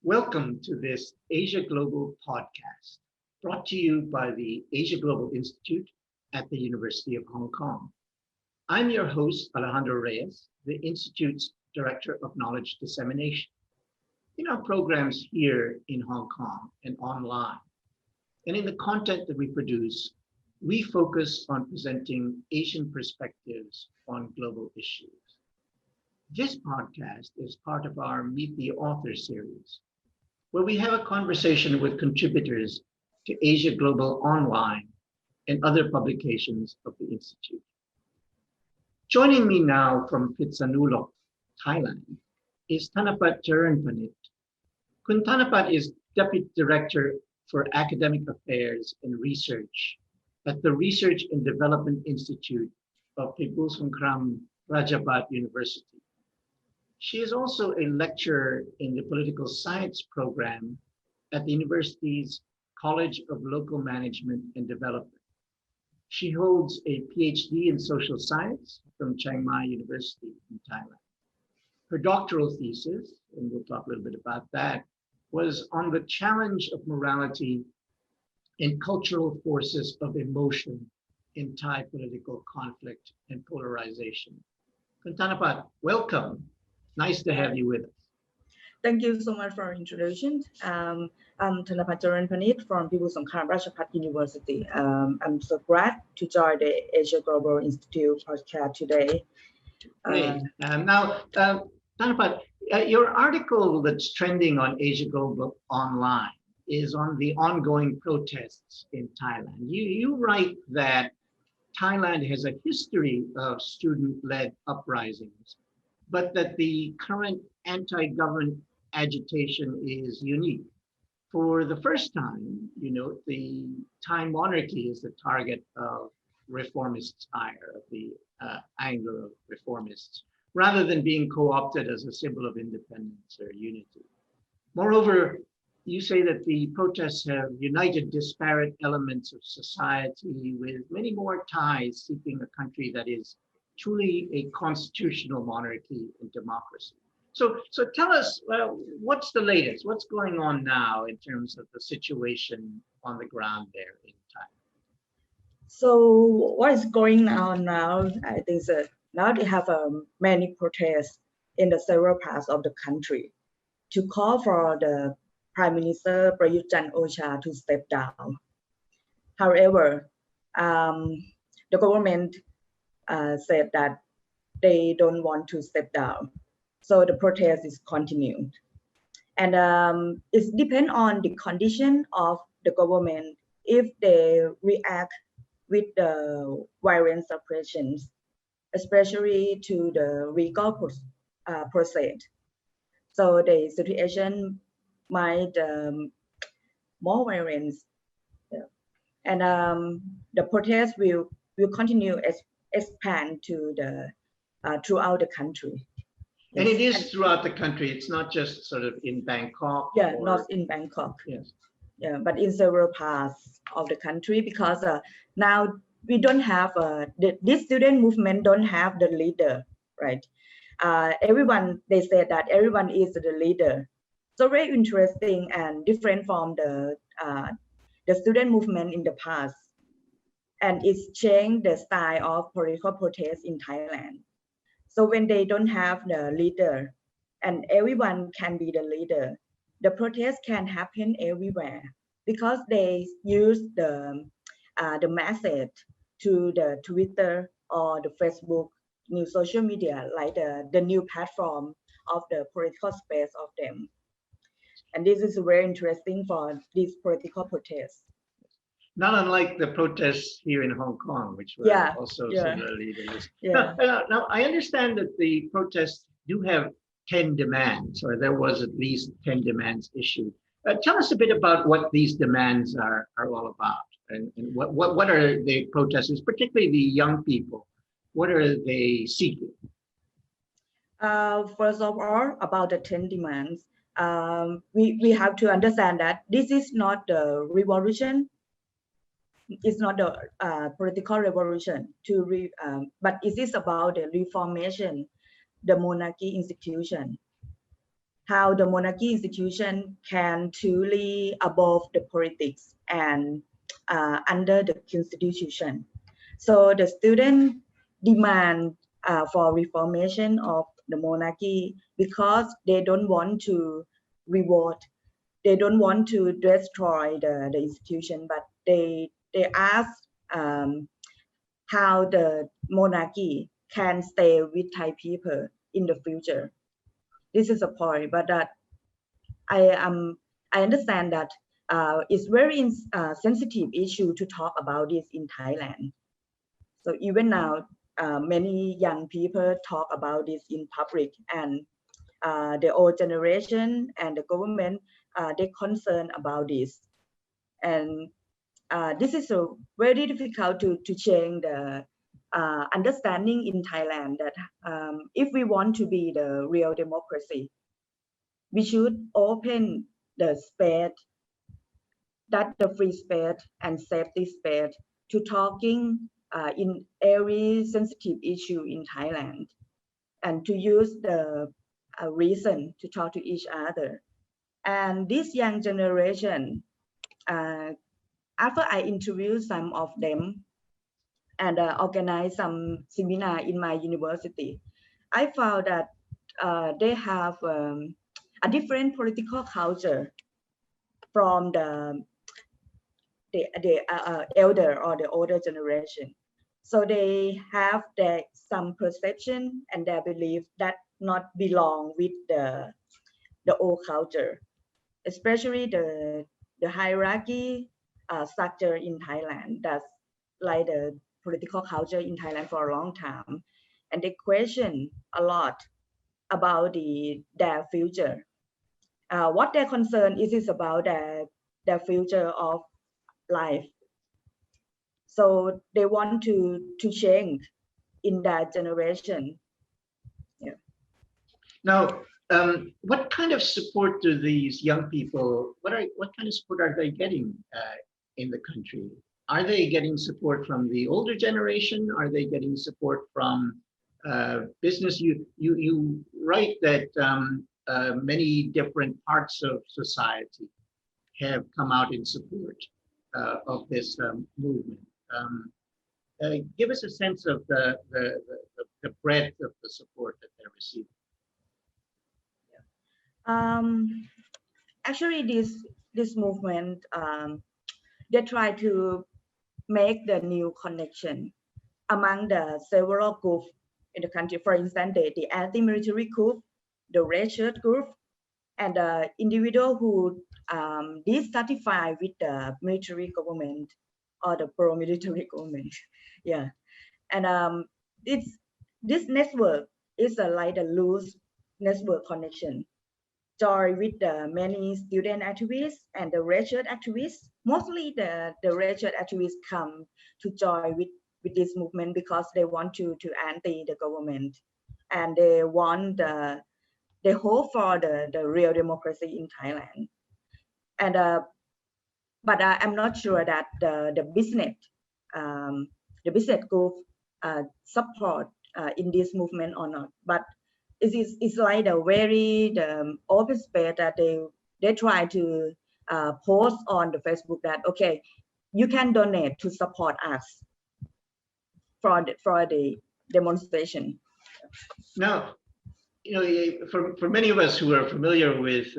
Welcome to this Asia Global podcast, brought to you by the Asia Global Institute at the University of Hong Kong. I'm your host, Alejandro Reyes, the Institute's Director of Knowledge Dissemination. In our programs here in Hong Kong and online, and in the content that we produce, we focus on presenting Asian perspectives on global issues. This podcast is part of our Meet the Author series, where we have a conversation with contributors to Asia Global Online and other publications of the Institute. Joining me now from Phitsanulok, Thailand, is Thannapat Jarernpanit. Kun Thannapat is Deputy Director for Academic Affairs and Research at the Research and Development Institute of Pibulsongkram, Rajabhat University. She is also a lecturer in the political science program at the university's College of Local Management and Development. She holds a PhD in social science from Chiang Mai University in Thailand. Her doctoral thesis, and we'll talk a little bit about that, was on the challenge of morality and cultural forces of emotion in Thai political conflict and polarization. Kun Thannapat, welcome. Nice to have you with us. Thank you so much for our introduction. I'm Thannapat Jarernpanit from Pibulsongkram, Rajabhat University. I'm so glad to join the Asia Global Institute podcast today. Great. Thannapat, your article that's trending on Asia Global Online is on the ongoing protests in Thailand. You write that Thailand has a history of student-led uprisings, but that the current anti-government agitation is unique. For the first time, the Thai monarchy is the target of reformists' ire, of the anger of reformists, rather than being co-opted as a symbol of independence or unity. Moreover, you say that the protests have united disparate elements of society, with many more Thais seeking a country that is truly a constitutional monarchy and democracy. So tell us, what's the latest? What's going on now in terms of the situation on the ground there in Thailand? So what is going on now? I think that now they have many protests in the several parts of the country to call for the Prime Minister Prayut Chan-o-cha to step down. However, the government said that they don't want to step down. So the protest is continued. And it depends on the condition of the government if they react with the violent suppressions, especially to the legal process. So the situation might more violence. And the protest will continue expand to the throughout the country. And it is throughout the country. It's not just sort of in Bangkok. Yeah, not in Bangkok. Yes. Yeah, but in several parts of the country, because now we don't have this student movement don't have the leader, right? Everyone, they said that everyone is the leader. So very interesting and different from the student movement in the past. And it's changed the style of political protest in Thailand. So when they don't have the leader and everyone can be the leader, the protest can happen everywhere because they use the message to the Twitter or the Facebook, new social media, like the new platform of the political space of them. And this is very interesting for these political protests. Not unlike the protests here in Hong Kong, which were also similarly the Now, I understand that the protests do have 10 demands, or there was at least 10 demands issued. Tell us a bit about what these demands are all about, and what are the protesters, particularly the young people, what are they seeking? First of all, about the 10 demands, we have to understand that this is not the revolution. It's not a political revolution but it is about the reformation, the monarchy institution. how the monarchy institution can truly above the politics and under the constitution. So the student demand for reformation of the monarchy because they don't want to reward, they don't want to destroy the institution, but they ask how the monarchy can stay with Thai people in the future. This is a point, but that I understand that it's very sensitive issue to talk about this in Thailand. So even now, many young people talk about this in public, and the old generation and the government they concerned about this, and this is a very difficult to change the understanding in Thailand that if we want to be the real democracy, we should open the space, that the free space and safety space to talking in every sensitive issue in Thailand, and to use the reason to talk to each other. And this young generation, after I interviewed some of them and organized some seminar in my university, I found that they have a different political culture from the elder or the older generation. So they have some perception and their belief that not belong with the old culture, especially the hierarchy structure in Thailand. That's like the political culture in Thailand for a long time, and they question a lot about their future. What their concern is about their future of life. So they want to change in that generation. Yeah. Now, what kind of support do these young people? What kind of support are they getting in the country? Are they getting support from the older generation? Are they getting support from business? You write that many different parts of society have come out in support of this movement. Give us a sense of the breadth of the support that they're receiving. Actually, this movement they try to make the new connection among the several groups in the country. For instance, the anti-military group, the red shirt group, and the individual who dissatisfied with the military government or the pro-military government. Yeah, and this network is like a loose network connection. Join with the many student activists and the red shirt activists. Mostly the red shirt activists come to join with this movement because they want to anti the government, and they hope for the real democracy in Thailand. And but I'm not sure that the business group support in this movement or not. But it's like a very open space that they try to post on the Facebook that okay, you can donate to support us for the demonstration. Now, for many of us who are familiar with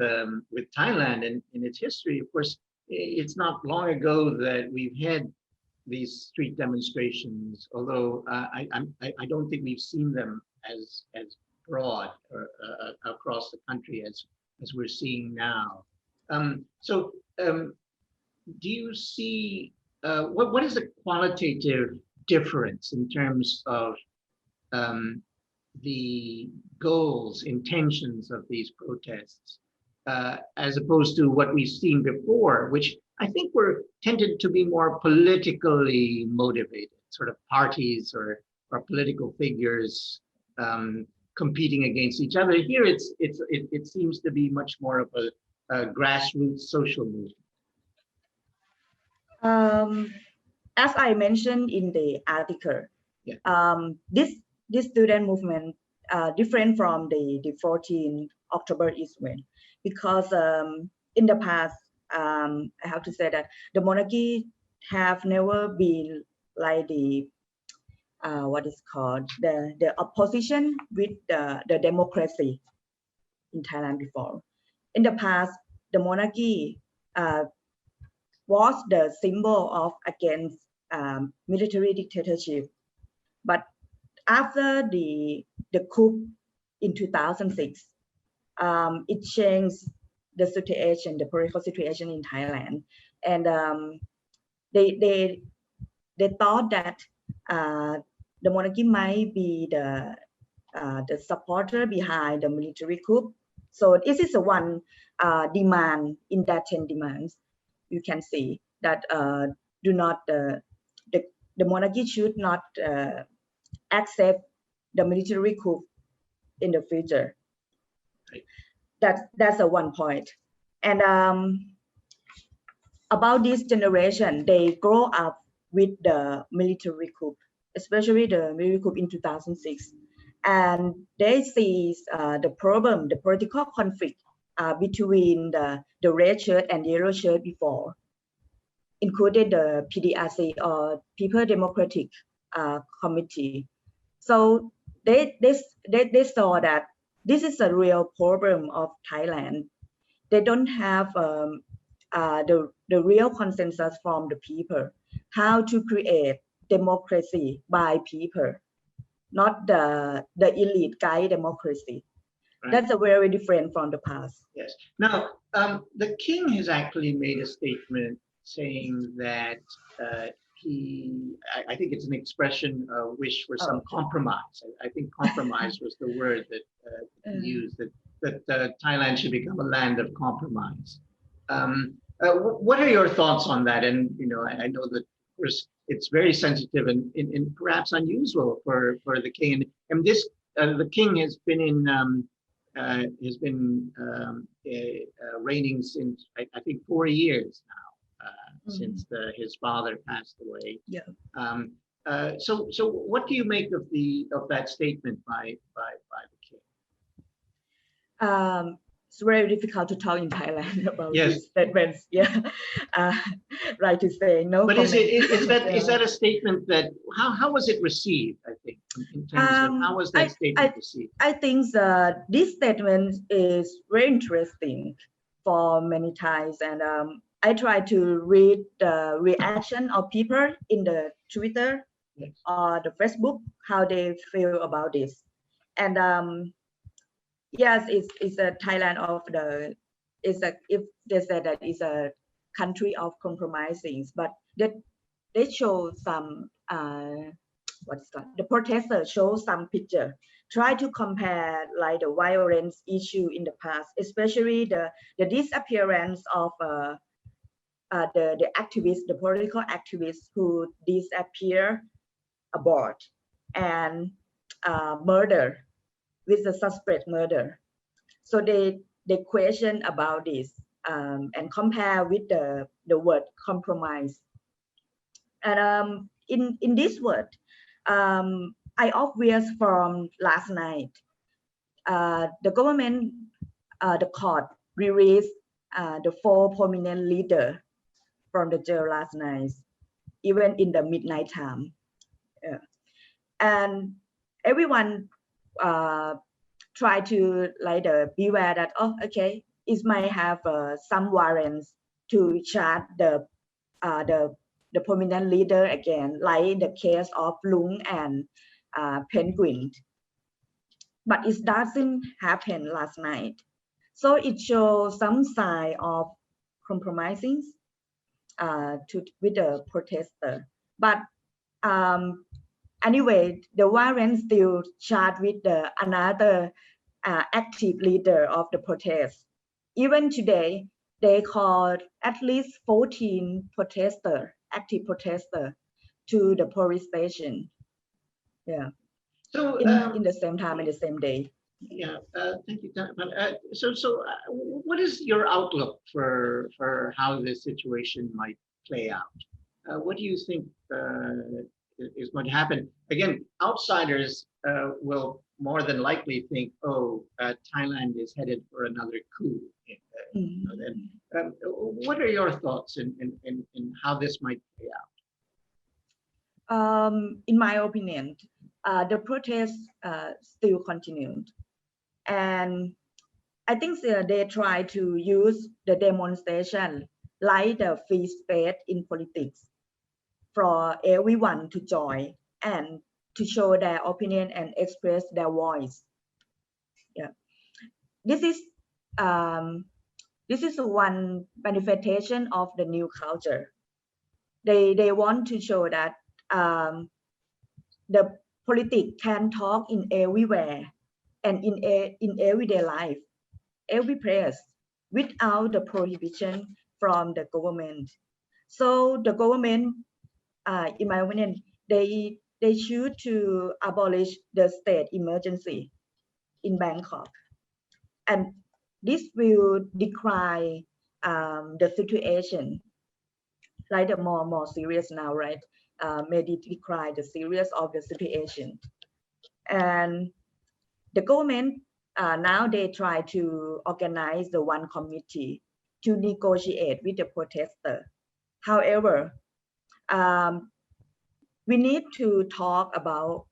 Thailand and its history, of course, it's not long ago that we've had these street demonstrations. Although I don't think we've seen them as broad or, across the country as we're seeing now. Do you see what is the qualitative difference in terms of the goals, intentions of these protests, as opposed to what we've seen before, which I think were tended to be more politically motivated, sort of parties or political figures competing against each other. Here, it seems to be much more of a grassroots social movement. As I mentioned in the article, this student movement different from the 14th October East West, because in the past, I have to say that the monarchy have never been like the what is called the opposition with the democracy in Thailand before. In the past, the monarchy was the symbol of against military dictatorship, but after the coup in 2006, it changed the situation, the political situation in Thailand, and they thought that the monarchy might be the supporter behind the military coup. So this is the one demand in that 10 demands. You can see that do not the monarchy should not accept the military coup in the future. That's a one point. And about this generation, they grow up with the military coup, especially the military coup in 2006. And they see the problem, the political conflict between the red shirt and yellow shirt before, included the PDRC or People Democratic Committee. So they saw that this is a real problem of Thailand. They don't have the real consensus from the people, how to create democracy by people, not the elite guide democracy. Right. That's a very different from the past. Yes. Now, the king has actually made a statement saying that I think it's an expression, wish for some compromise. I think compromise was the word that he used, that Thailand should become a land of compromise. What are your thoughts on that? And, you know, I know that it's very sensitive and perhaps unusual for the king. And this, the king has been reigning since, I think, 4 years now. Since his father passed away. Yeah. So what do you make of that statement by the king? It's very difficult to talk in Thailand about these statements. Yeah, right to say no. But is that a statement that how was it received? I think in terms of how was that statement received? I think this statement is very interesting for many Thais, and I try to read the reaction of people in the Twitter or the Facebook, how they feel about this. And yes, it's a Thailand of if they say that it's a country of compromising, but they show some the protesters show some picture, try to compare like the violence issue in the past, especially the disappearance of the activists, the political activists who disappear abroad, and murder with the suspect murder. So they question about this and compare with the word compromise. And in this word, I obvious from last night, the government, the court released the 4 prominent leaders from the jail last night, even in the midnight time. Yeah. And everyone try to like beware that, oh, okay, it might have some warrants to charge the prominent leader again, like the case of Lung and Penguin. But it doesn't happen last night. So it shows some sign of compromising with the protester. But anyway, the warrant still charged with another active leader of the protest. Even today, they called at least 14 active protesters to the police station. Yeah. So in the same time, in the same day. Yeah, thank you, Thannapat. So what is your outlook for how this situation might play out? What do you think is going to happen? Again, outsiders will more than likely think, oh, Thailand is headed for another coup. Then, what are your thoughts in how this might play out? In my opinion, the protests still continued, and I think they try to use the demonstration like the free space in politics for everyone to join and to show their opinion and express their voice. Yeah, this is um, this is one manifestation of the new culture. They want to show that the politics can talk in everywhere and in everyday life, every place, without the prohibition from the government. So the government, in my opinion, they should to abolish the state emergency in Bangkok, and this will decry the situation, like the more serious now, right? Maybe decry the serious of the situation, and the government now they try to organize the one committee to negotiate with the protester. However, we need to talk about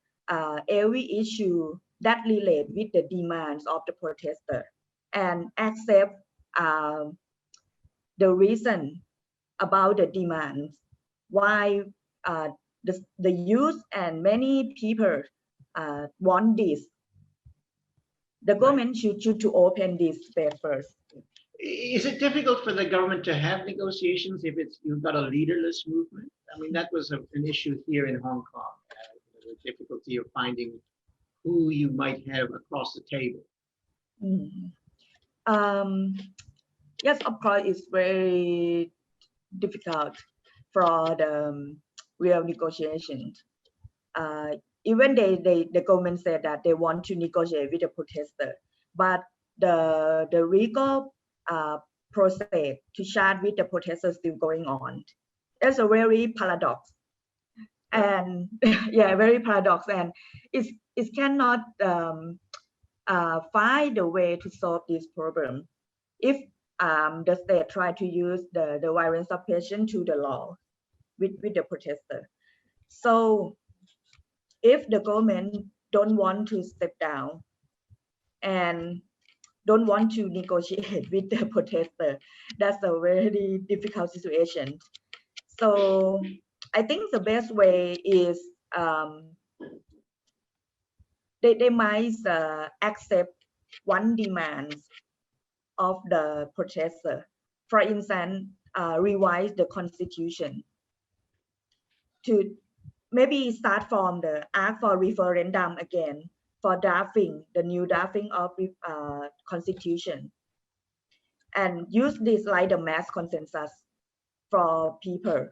every issue that relate with the demands of the protester and accept the reason about the demands, why the youth and many people want this. The government should to open this space first. Is it difficult for the government to have negotiations if you've got a leaderless movement? I mean, that was an issue here in Hong Kong, the difficulty of finding who you might have across the table. Yes, of course, it's very difficult for the real negotiations. Even the government said that they want to negotiate with the protester, but the legal process to chat with the protesters still going on. It's a very paradox, and yeah, very paradox, and it cannot find a way to solve this problem if the state try to use the violent suppression to the law with the protester. So if the government don't want to step down and don't want to negotiate with the protester, that's a very difficult situation. So I think the best way is they might accept one demand of the protester. For instance, revise the constitution to maybe start from the ask for referendum again for drafting the new drafting of constitution, and use this like the mass consensus for people.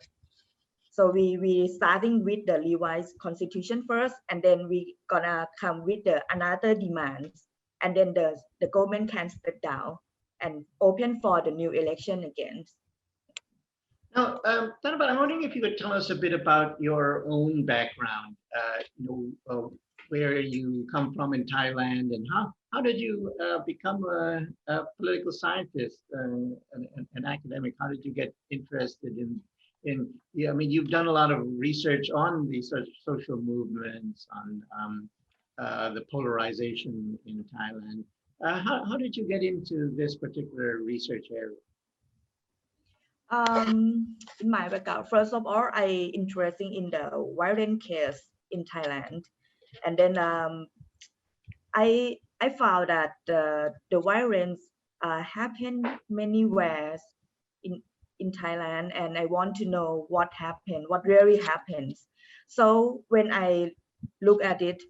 So we starting with the revised constitution first, and then we gonna come with the another demands, and then the government can step down and open for the new election again. Now, Thannapat, I'm wondering if you could tell us a bit about your own background, where you come from in Thailand, and how did you become a political scientist, an academic? How did you get interested I mean, you've done a lot of research on these social movements, on the polarization in Thailand. How did you get into this particular research area? In my background, first of all, I interested in the violent case in Thailand, and then I found that the violence happened many ways in Thailand, and I want to know what happened, what really happens. So when I look at it,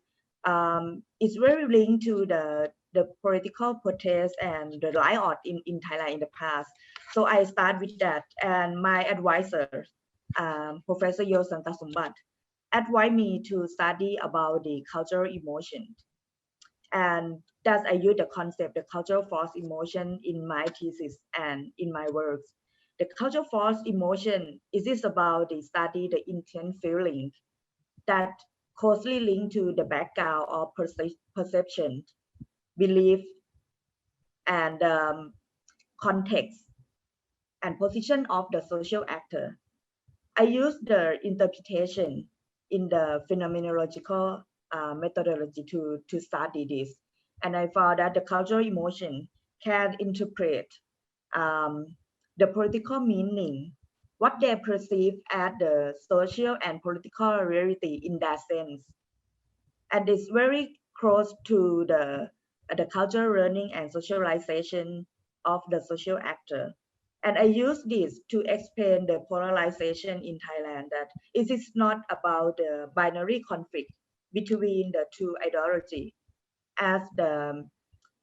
it's very linked to the political protest and the riot in Thailand in the past. So I start with that, and my advisor, Professor Yo Santasumbat, advised me to study about the cultural emotion. And thus I use the concept, the cultural force emotion in my thesis and in my works. The cultural force emotion is this about the study, the intent feeling that closely linked to the background of perception, belief, and context and position of the social actor. I use the interpretation in the phenomenological methodology to study this. And I found that the cultural emotion can interpret um, the political meaning, what they perceive as the social and political reality in that sense. And it's very close to the cultural learning and socialization of the social actor. And I use this to explain the polarization in Thailand, that it is not about the binary conflict between the two ideology as the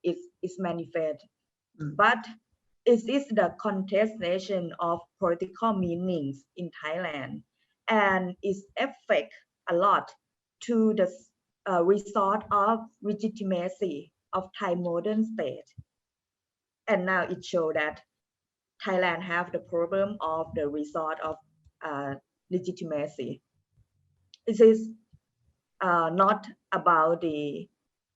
is manifest, but it is the contestation of political meanings in Thailand, and its effect a lot to the resort of legitimacy of Thai modern state. And now it shows that Thailand have the problem of the resort of legitimacy. It is not about the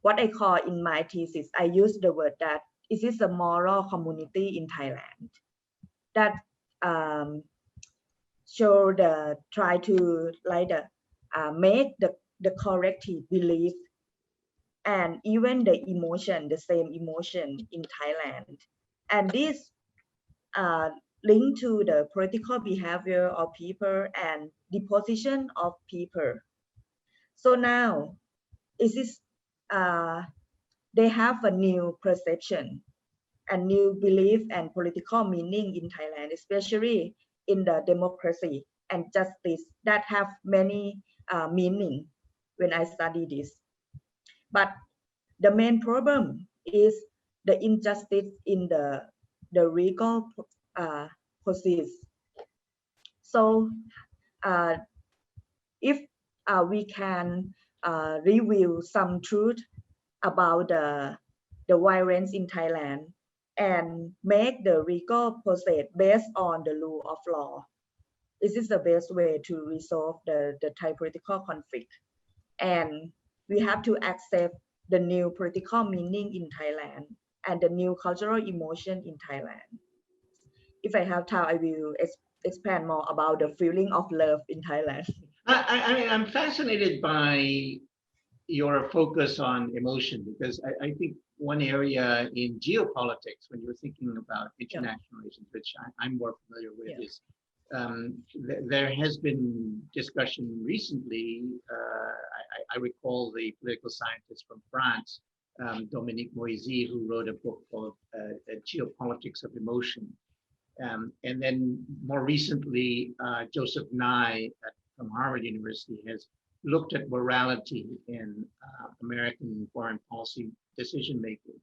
what I call in my thesis. I use the word that it is a moral community in Thailand that show the try to like the make the corrective belief and even the emotion, the same emotion in Thailand, and this uh, linked to the political behavior of people and the position of people. So now it is they have a new perception and new belief and political meaning in Thailand, especially in the democracy and justice that have many meaning when I study this. But the main problem is the injustice in the legal process. So uh, if we can review some truth about the violence in Thailand and make the legal process based on the rule of law. This is the best way to resolve the Thai political conflict. And we have to accept the new political meaning in Thailand and the new cultural emotion in Thailand. If I have time, I will expand more about the feeling of love in Thailand. I mean, I'm fascinated by your focus on emotion because I think one area in geopolitics, when you're thinking about international relations, which I'm more familiar with, is there has been discussion recently. I recall the political scientist from France, Dominique Moisy, who wrote a book called Geopolitics of Emotion. And then more recently, Joseph Nye from Harvard University has looked at morality in American foreign policy decision making.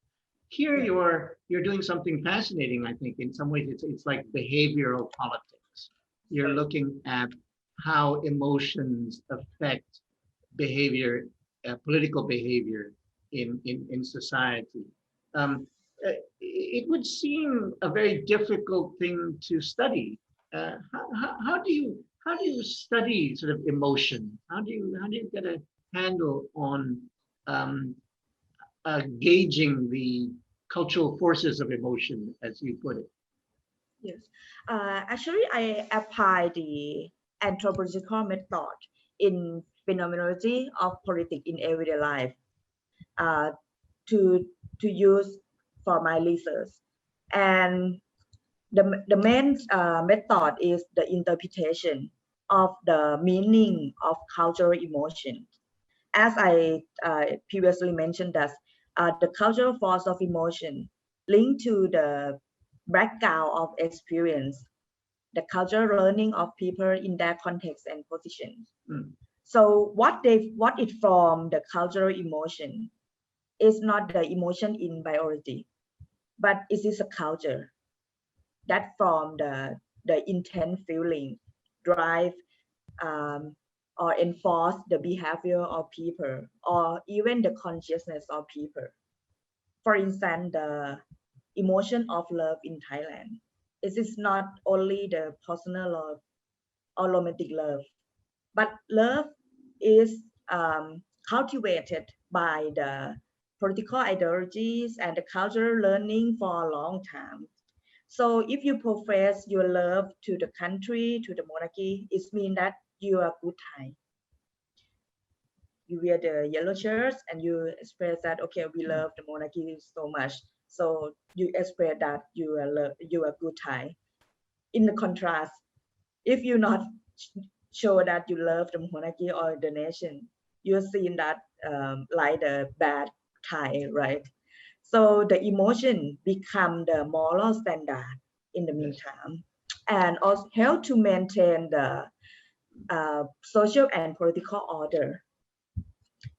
Here you're doing something fascinating. I think in some ways it's like behavioral politics. You're looking at how emotions affect behavior, political behavior in society. It would seem a very difficult thing to study. How do you study sort of emotion? How do you get a handle on gauging the cultural forces of emotion, as you put it? Yes, actually, I apply the anthropological method in phenomenology of politics in everyday life uh, to use for my research. And the main method is the interpretation of the meaning of cultural emotion. As I previously mentioned, that the cultural force of emotion linked to the background of experience, the cultural learning of people in their context and position. So what it from the cultural emotion is not the emotion in biology, but it is a culture that from the intent, feeling, drive, um, or enforce the behavior of people, or even the consciousness of people. For instance, the emotion of love in Thailand. It is not only the personal love or romantic love, but love is cultivated by the political ideologies and the cultural learning for a long time. So if you profess your love to the country, to the monarchy, it means that you are good Thai. You wear the yellow shirts and you express that, okay, we love the monarchy so much. So you express that you are good Thai. In the contrast, if you not show that you love the monarchy or the nation, you're seen that like the bad Thai, right? So the emotion become the moral standard in the meantime, and also help to maintain the social and political order.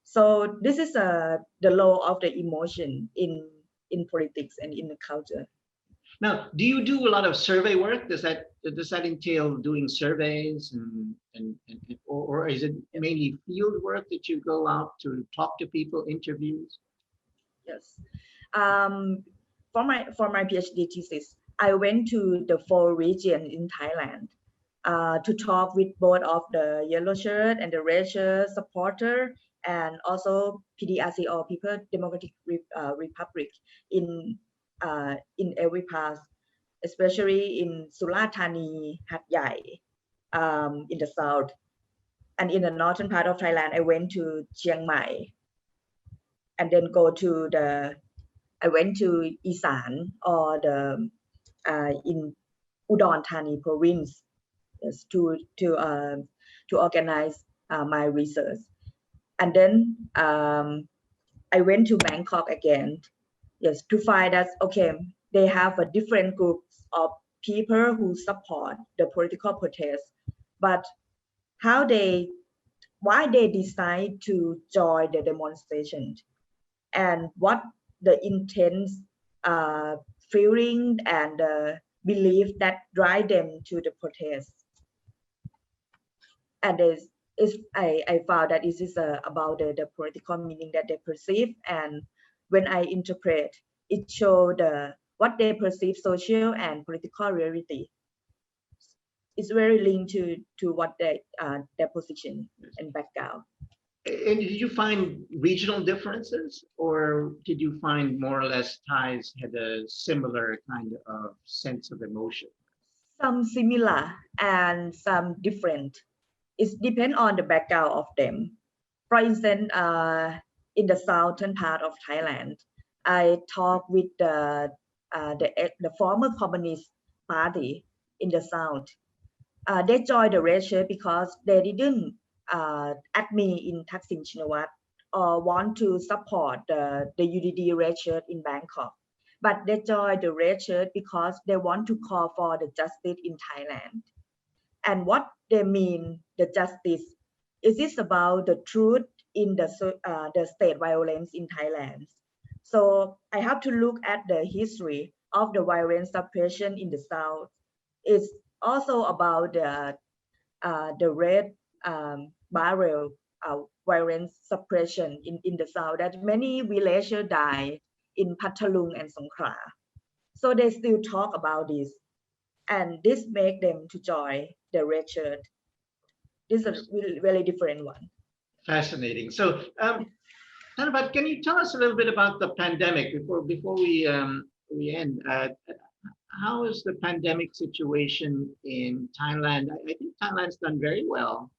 So this is the law of the emotion in politics and in the culture. Now, do you do a lot of survey work? Does that entail doing surveys or is it mainly field work that you go out to talk to people, interviews? Yes. For my PhD thesis, I went to the 4 regions in Thailand to talk with both of the yellow shirt and the red shirt supporter, and also PDRC or People Democratic Republic in every part, especially in Surat Thani, Hat Yai, in the south, and in the northern part of Thailand, I went to Chiang Mai, and then I went to Isan or the in Udon Thani province, yes, to organize my research, and then I went to Bangkok again, yes, to find that okay, they have a different groups of people who support the political protest, but how they why they decide to join the demonstration and what the intense feeling and belief that drive them to the protest. And I found that this is about the political meaning that they perceive, and when I interpret, it shows what they perceive social and political reality. It's very linked to what their position and background. And did you find regional differences, or did you find more or less Thais had a similar kind of sense of emotion? Some similar and some different. It depends on the background of them. For instance, in the southern part of Thailand, I talked with the former Communist Party in the south. They joined the red shirt because they didn't admit in Thaksin Shinawat or want to support the UDD red shirt in Bangkok. But they joined the red shirt because they want to call for the justice in Thailand. And what they mean, the justice, is this about the truth in the state violence in Thailand. So I have to look at the history of the violence suppression in the south. It's also about the red barrel violence suppression in the south, that many villagers die in Pathalung and Songkhla. So they still talk about this, and this make them to join the red shirt. This is a really, really different one. Fascinating. So, Thannapat, can you tell us a little bit about the pandemic before we end? How is the pandemic situation in Thailand? I think Thailand's done very well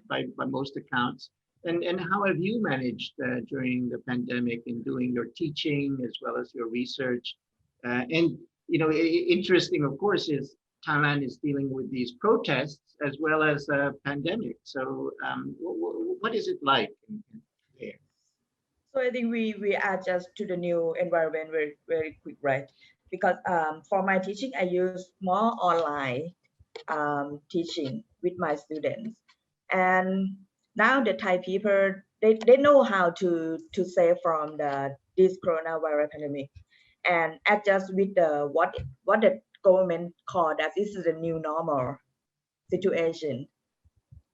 by most accounts. And how have you managed during the pandemic in doing your teaching as well as your research? And interesting, of course, is Thailand is dealing with these protests as well as a pandemic. So, what is it like there? So I think we adjust to the new environment very very quick, right? Because for my teaching, I use more online teaching with my students, and now the Thai people they know how to save from this coronavirus pandemic and adjust with what the government called that this is the new normal situation,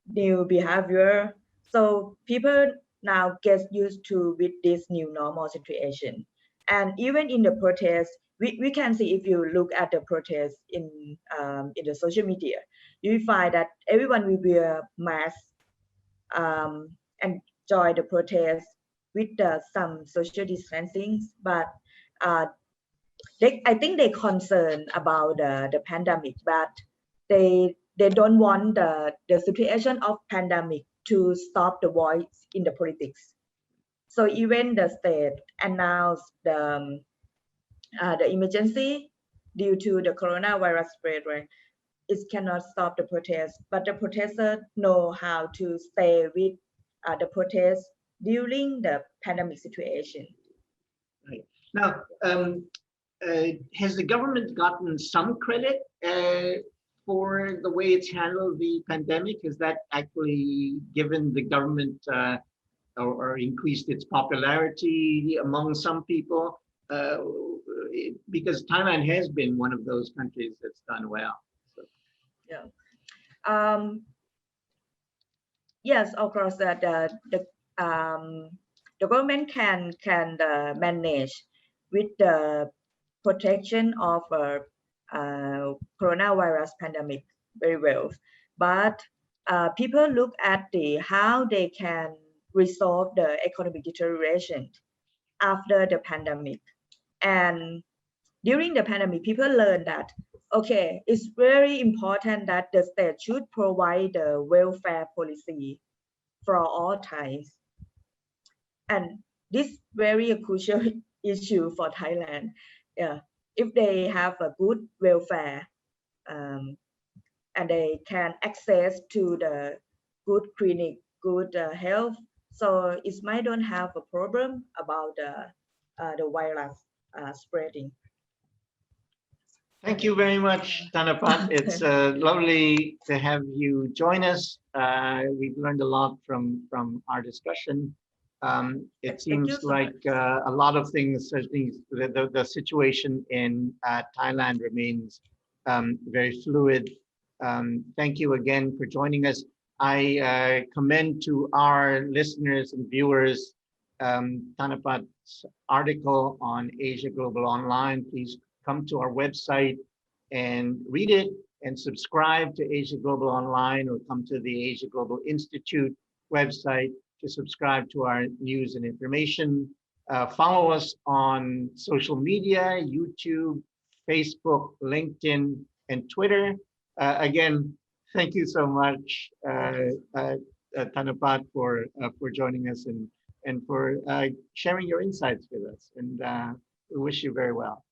new behavior. So people now get used to with this new normal situation. And even in the protest, we can see if you look at the protest in the social media, you will find that everyone will wear masks. and join the protest with some social distancing, but I think they concerned about the pandemic, but they don't want the situation of pandemic to stop the voice in the politics. So even the state announced the emergency due to the coronavirus spread, right? It cannot stop the protest, but the protesters know how to stay with the protest during the pandemic situation. Right. Now, has the government gotten some credit for the way it's handled the pandemic? Has that actually given the government or increased its popularity among some people? Because Thailand has been one of those countries that's done well. So. Yeah. Yes, of course, the government can manage with the protection of coronavirus pandemic very well, but people look at how they can resolve the economic deterioration after the pandemic. And during the pandemic, people learn that, okay, it's very important that the state should provide the welfare policy for all Thais. And this very crucial issue for Thailand. Yeah, if they have a good welfare and they can access to the good clinic, good health, so it might don't have a problem about the virus spreading. Thank you very much, Thannapat. It's lovely to have you join us. We've learned a lot from our discussion. It seems like a lot of things, the situation in Thailand remains very fluid. Thank you again for joining us. I commend to our listeners and viewers Thannapat's article on AsiaGlobal Online. Please come to our website and read it and subscribe to AsiaGlobal Online, or come to the AsiaGlobal Institute website to subscribe to our news and information. Follow us on social media, YouTube, Facebook, LinkedIn, and Twitter. Again, thank you so much, Thannapat, for joining us and for sharing your insights with us. And we wish you very well.